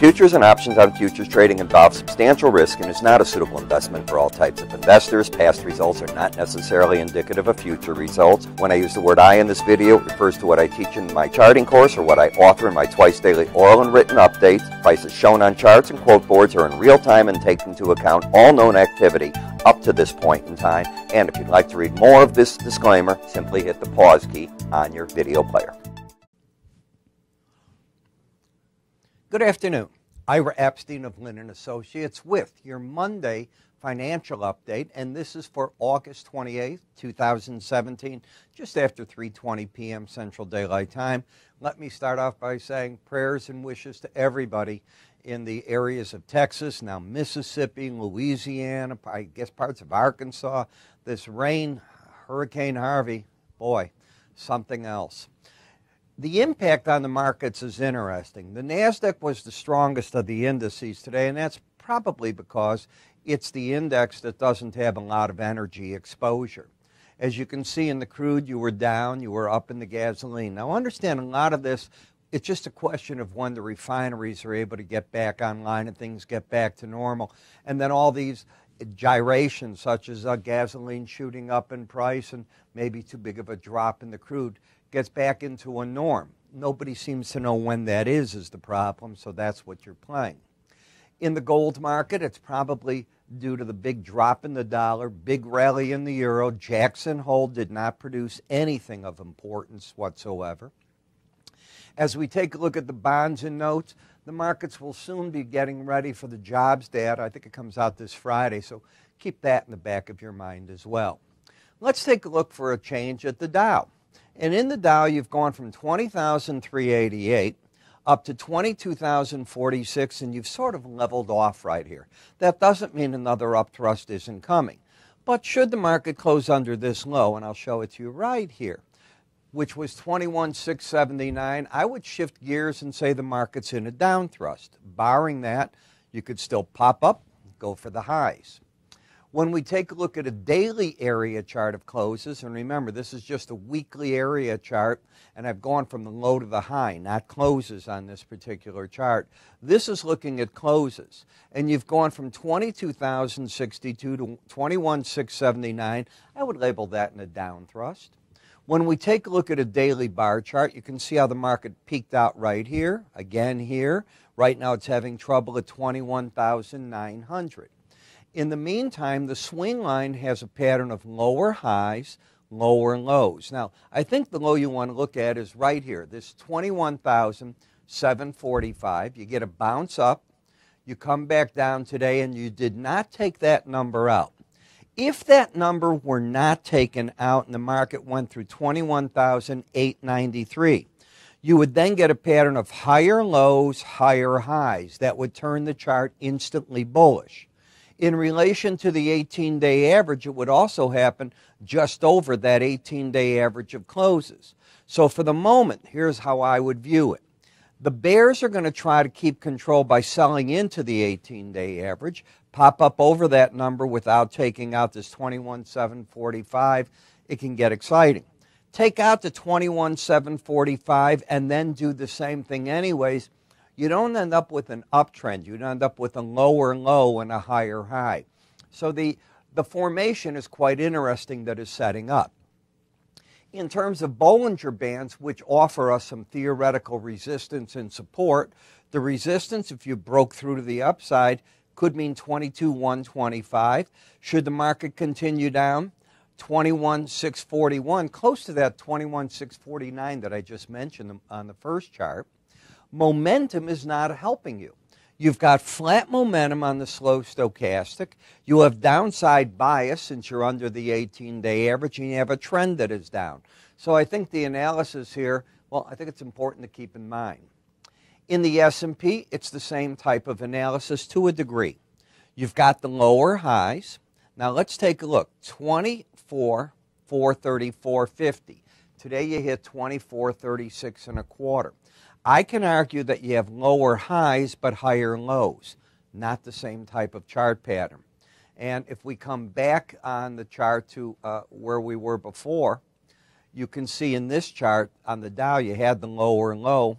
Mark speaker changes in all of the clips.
Speaker 1: Futures and options on futures trading involve substantial risk and is not a suitable investment for all types of investors. Past results are not necessarily indicative of future results. When I use the word I in this video, it refers to what I teach in my charting course or what I offer in my twice daily oral and written updates. Prices shown on charts and quote boards are in real time and take into account all known activity up to this point in time. And if you'd like to read more of this disclaimer, simply hit the pause key on your video player. Good afternoon. Ira Epstein of Lynn & Associates with your Monday financial update, and this is for August 28th, 2017, just after 3:20 p.m. Central Daylight Time. Let me start off by saying prayers and wishes to everybody in the areas of Texas, now Mississippi, Louisiana, I guess parts of Arkansas. This rain, Hurricane Harvey, boy, something else. The impact on the markets is interesting. The NASDAQ was the strongest of the indices today, and that's probably because it's the index that doesn't have a lot of energy exposure. As you can see in the crude, you were down, you were up in the gasoline. Now understand, a lot of this, it's just a question of when the refineries are able to get back online and things get back to normal. And then all these gyrations, such as gasoline shooting up in price and maybe too big of a drop in the crude, gets back into a norm. Nobody seems to know when that is the problem, so that's what you're playing. In the gold market, it's probably due to the big drop in the dollar, big rally in the euro. Jackson Hole did not produce anything of importance whatsoever. As we take a look at the bonds and notes, the markets will soon be getting ready for the jobs data. I think it comes out this Friday, so keep that in the back of your mind as well. Let's take a look for a change at the Dow. And in the Dow, you've gone from 20,388 up to 22,046, and you've sort of leveled off right here. That doesn't mean another upthrust isn't coming. But should the market close under this low, and I'll show it to you right here, which was 21,679, I would shift gears and say the market's in a down thrust. Barring that, you could still pop up, go for the highs. When we take a look at a daily area chart of closes, and remember, this is just a weekly area chart, and I've gone from the low to the high, not closes on this particular chart. This is looking at closes, and you've gone from 22,062 to 21,679. I would label that in a down thrust. When we take a look at a daily bar chart, you can see how the market peaked out right here, again here. Right now it's having trouble at 21,900. In the meantime, the swing line has a pattern of lower highs, lower lows. Now, I think the low you want to look at is right here, this 21,745. You get a bounce up, you come back down today, and you did not take that number out. If that number were not taken out and the market went through 21,893, you would then get a pattern of higher lows, higher highs. That would turn the chart instantly bullish. In relation to the 18-day average, it would also happen just over that 18-day average of closes. So for the moment, here's how I would view it. The bears are going to try to keep control by selling into the 18-day average, pop up over that number without taking out this 21,745. It can get exciting. Take out the 21,745 and then do the same thing anyways. You don't end up with an uptrend. You end up with a lower low and a higher high. So the formation is quite interesting that is setting up. In terms of Bollinger Bands, which offer us some theoretical resistance and support, the resistance, if you broke through to the upside, could mean 22,125. Should the market continue down, 21,641, close to that 21,649 that I just mentioned on the first chart. Momentum is not helping you. You've got flat momentum on the slow stochastic. You have downside bias since you're under the 18-day average, and you have a trend that is down. So I think the analysis here, well, I think it's important to keep in mind. In the S&P, it's the same type of analysis to a degree. You've got the lower highs. Now let's take a look. 24,434.50. Today you hit 24,36 and a quarter. I can argue that you have lower highs but higher lows, not the same type of chart pattern. And if we come back on the chart to where we were before, you can see in this chart on the Dow you had the lower low,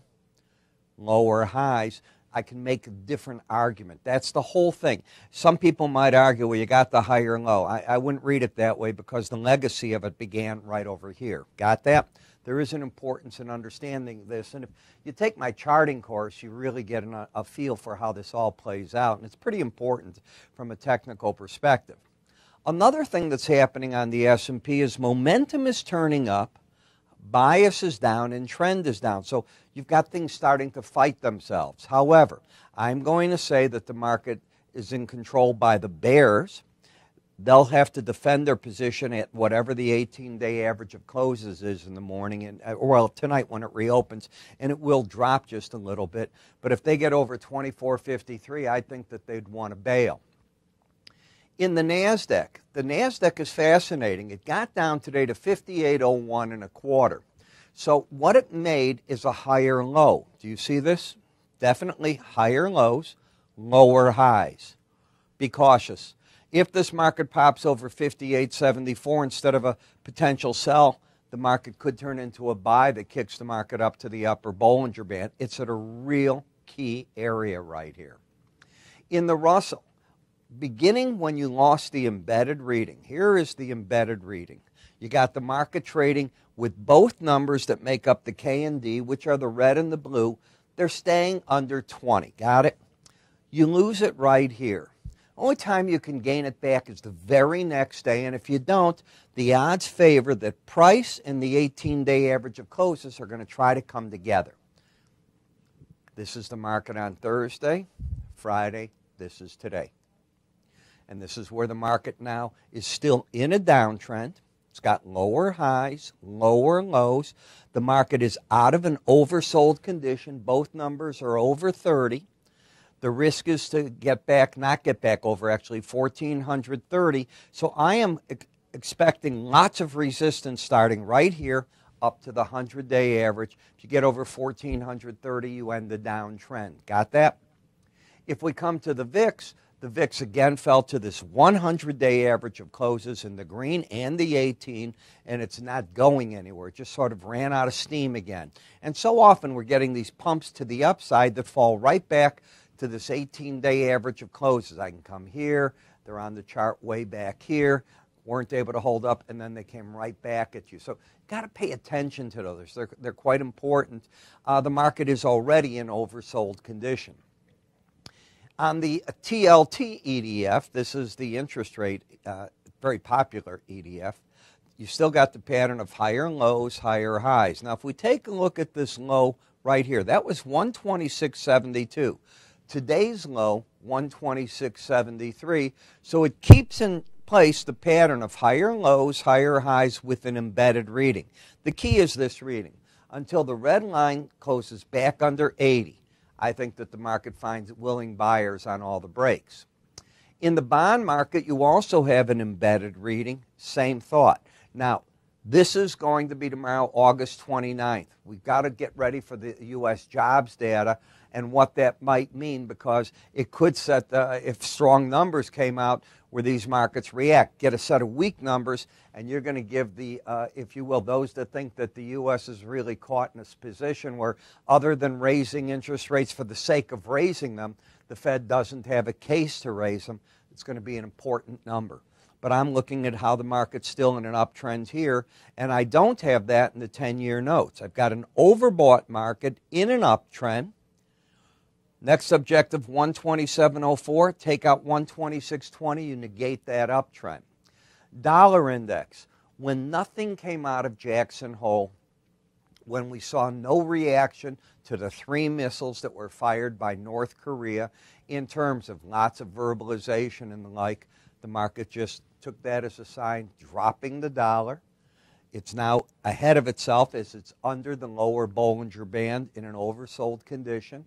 Speaker 1: lower highs. I can make a different argument. That's the whole thing. Some people might argue, well, you got the higher low. I wouldn't read it that way because the legacy of it began right over here. Got that? There is an importance in understanding this. And if you take my charting course, you really get a feel for how this all plays out. And it's pretty important from a technical perspective. Another thing that's happening on the S&P is momentum is turning up, bias is down, and trend is down. So you've got things starting to fight themselves. However, I'm going to say that the market is in control by the bears. They'll have to defend their position at whatever the 18-day average of closes is in the morning, and well, tonight when it reopens, and it will drop just a little bit. But if they get over 24.53, I think that they'd want to bail. In the NASDAQ is fascinating. It got down today to 58.01 and a quarter. So what it made is a higher low. Do you see this? Definitely higher lows, lower highs. Be cautious. If this market pops over 58.74 instead of a potential sell, the market could turn into a buy that kicks the market up to the upper Bollinger Band. It's at a real key area right here. In the Russell, beginning when you lost the embedded reading, here is the embedded reading. You got the market trading with both numbers that make up the K and D, which are the red and the blue. They're staying under 20. Got it? You lose it right here. Only time you can gain it back is the very next day, and if you don't, the odds favor that price and the 18-day average of closes are going to try to come together. This is the market on Thursday, Friday, this is today. And this is where the market now is still in a downtrend. It's got lower highs, lower lows. The market is out of an oversold condition. Both numbers are over 30. The risk is to get back, not get back over actually 1,430. So I am expecting lots of resistance starting right here up to the 100-day average. If you get over 1,430, you end the downtrend. Got that? If we come to the VIX again fell to this 100-day average of closes in the green and the 18, and it's not going anywhere. It just sort of ran out of steam again. And so often we're getting these pumps to the upside that fall right back to this 18-day average of closes. I can come here. They're on the chart way back here. Weren't able to hold up, and then they came right back at you. So you've got to pay attention to those. They're quite important. The market is already in oversold condition. On the TLT EDF, this is the interest rate, very popular EDF, you still got the pattern of higher lows, higher highs. Now, if we take a look at this low right here, that was 126.72. Today's low, 126.73. So it keeps in place the pattern of higher lows, higher highs with an embedded reading. The key is this reading. Until the red line closes back under 80. I think that the market finds willing buyers on all the breaks. In the bond market, you also have an embedded reading. Same thought. Now, this is going to be tomorrow, August 29th. We've got to get ready for the U.S. jobs data and what that might mean, because it could set, if strong numbers came out where these markets react, get a set of weak numbers, and you're going to give the, if you will, those that think that the U.S. is really caught in this position where, other than raising interest rates for the sake of raising them, the Fed doesn't have a case to raise them. It's going to be an important number. But I'm looking at how the market's still in an uptrend here, and I don't have that in the 10-year notes. I've got an overbought market in an uptrend. Next objective, 127.04. Take out 126.20. You negate that uptrend. Dollar index. When nothing came out of Jackson Hole, when we saw no reaction to the 3 missiles that were fired by North Korea in terms of lots of verbalization and the like, the market just took that as a sign, dropping the dollar. It's now ahead of itself as it's under the lower Bollinger Band in an oversold condition.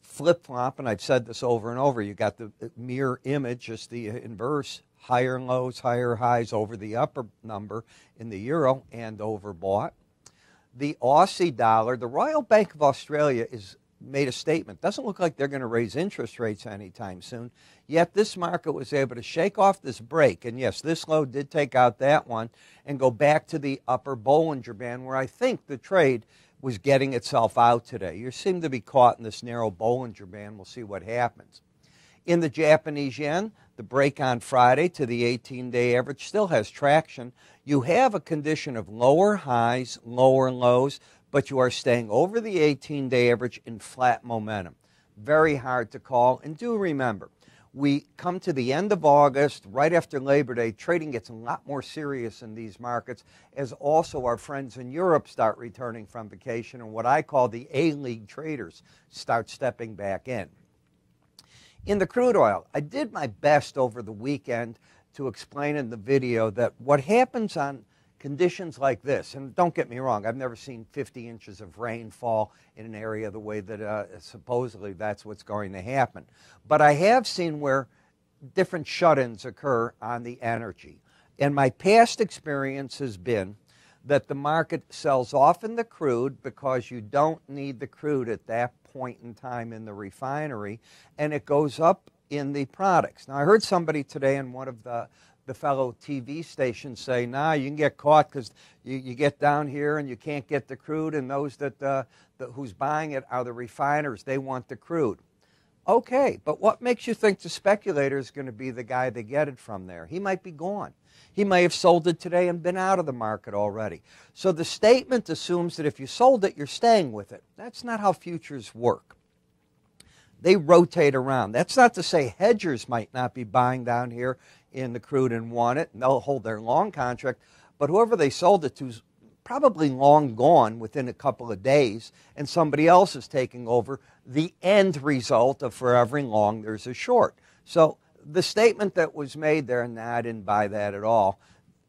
Speaker 1: Flip-flop, and I've said this over and over, you got the mirror image, just the inverse, higher lows, higher highs over the upper number in the euro and overbought. The Aussie dollar, the Royal Bank of Australia is made a statement. Doesn't look like they're going to raise interest rates anytime soon. Yet this market was able to shake off this break. And yes, this low did take out that one and go back to the upper Bollinger Band, where I think the trade was getting itself out today. You seem to be caught in this narrow Bollinger Band. We'll see what happens. In the Japanese yen, the break on Friday to the 18-day average still has traction. You have a condition of lower highs, lower lows, but you are staying over the 18-day average in flat momentum. Very hard to call. And do remember, we come to the end of August, right after Labor Day, trading gets a lot more serious in these markets, as also our friends in Europe start returning from vacation, and what I call the A-League traders start stepping back in. In the crude oil, I did my best over the weekend to explain in the video that what happens on conditions like this, and don't get me wrong, I've never seen 50 inches of rainfall in an area the way that supposedly that's what's going to happen. But I have seen where different shut-ins occur on the energy. And my past experience has been that the market sells off in the crude because you don't need the crude at that point in time in the refinery, and it goes up in the products. Now, I heard somebody today in one of the fellow TV stations say, nah, you can get caught because you get down here and you can't get the crude, and those who's buying it are the refiners. They want the crude. Okay, but what makes you think the speculator is going to be the guy they get it from there? He might be gone. He may have sold it today and been out of the market already. So the statement assumes that if you sold it, you're staying with it. That's not how futures work. They rotate around. That's not to say hedgers might not be buying down here in the crude and want it, and they'll hold their long contract, but whoever they sold it to is probably long gone within a couple of days, and somebody else is taking over the end result of for every long there's a short. So the statement that was made there, and I didn't buy that at all.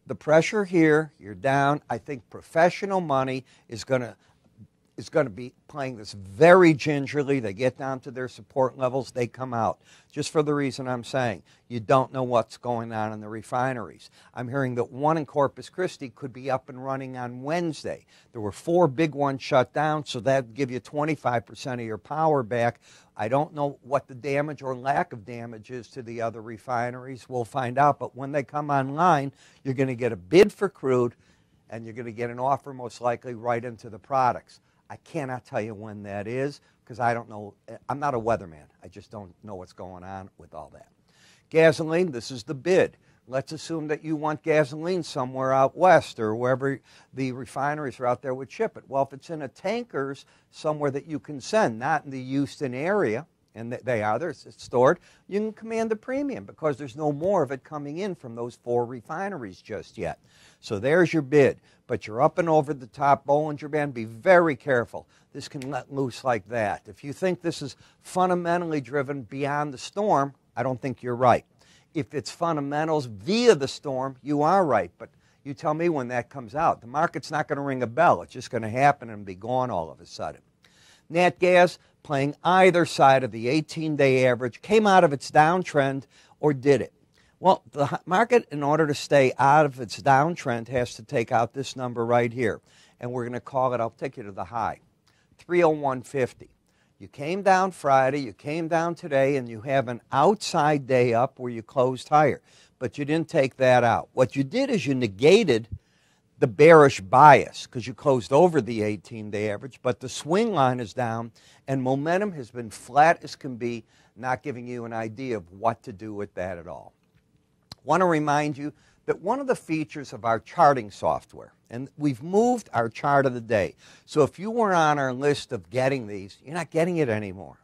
Speaker 1: The pressure here, you're down. I think professional money is going to be playing this very gingerly. They get down to their support levels, they come out. Just for the reason I'm saying, you don't know what's going on in the refineries. I'm hearing that one in Corpus Christi could be up and running on Wednesday. There were 4 big ones shut down, so that would give you 25% of your power back. I don't know what the damage or lack of damage is to the other refineries. We'll find out, but when they come online, you're going to get a bid for crude, and you're going to get an offer most likely right into the products. I cannot tell you when that is because I don't know. I'm not a weatherman. I just don't know what's going on with all that. Gasoline, this is the bid. Let's assume that you want gasoline somewhere out west or wherever the refineries are out there would ship it. Well, if it's in a tankers somewhere that you can send, not in the Houston area, and they're stored, you can command the premium because there's no more of it coming in from those 4 refineries just yet. So there's your bid. But you're up and over the top Bollinger Band. Be very careful. This can let loose like that. If you think this is fundamentally driven beyond the storm, I don't think you're right. If it's fundamentals via the storm, you are right. But you tell me when that comes out. The market's not going to ring a bell. It's just going to happen and be gone all of a sudden. Nat gas playing either side of the 18-day average, came out of its downtrend or did it? Well, the market, in order to stay out of its downtrend, has to take out this number right here. And we're going to call it, I'll take you to the high, 301.50. You came down Friday, you came down today, and you have an outside day up where you closed higher. But you didn't take that out. What you did is you negated the bearish bias because you closed over the 18-day average, but the swing line is down, and momentum has been flat as can be, not giving you an idea of what to do with that at all. Want to remind you that one of the features of our charting software, and we've moved our chart of the day, so if you were on our list of getting these, you're not getting it anymore.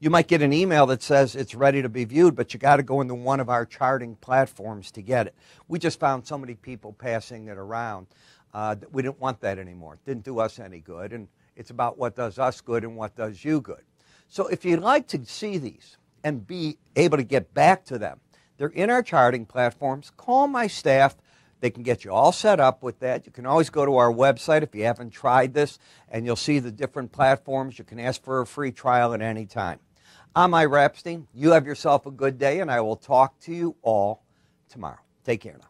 Speaker 1: You might get an email that says it's ready to be viewed, but you got to go into one of our charting platforms to get it. We just found so many people passing it around that we didn't want that anymore. It didn't do us any good, and it's about what does us good and what does you good. So if you'd like to see these and be able to get back to them, they're in our charting platforms. Call my staff. They can get you all set up with that. You can always go to our website if you haven't tried this, and you'll see the different platforms. You can ask for a free trial at any time. I'm Ira Epstein. You have yourself a good day, and I will talk to you all tomorrow. Take care now.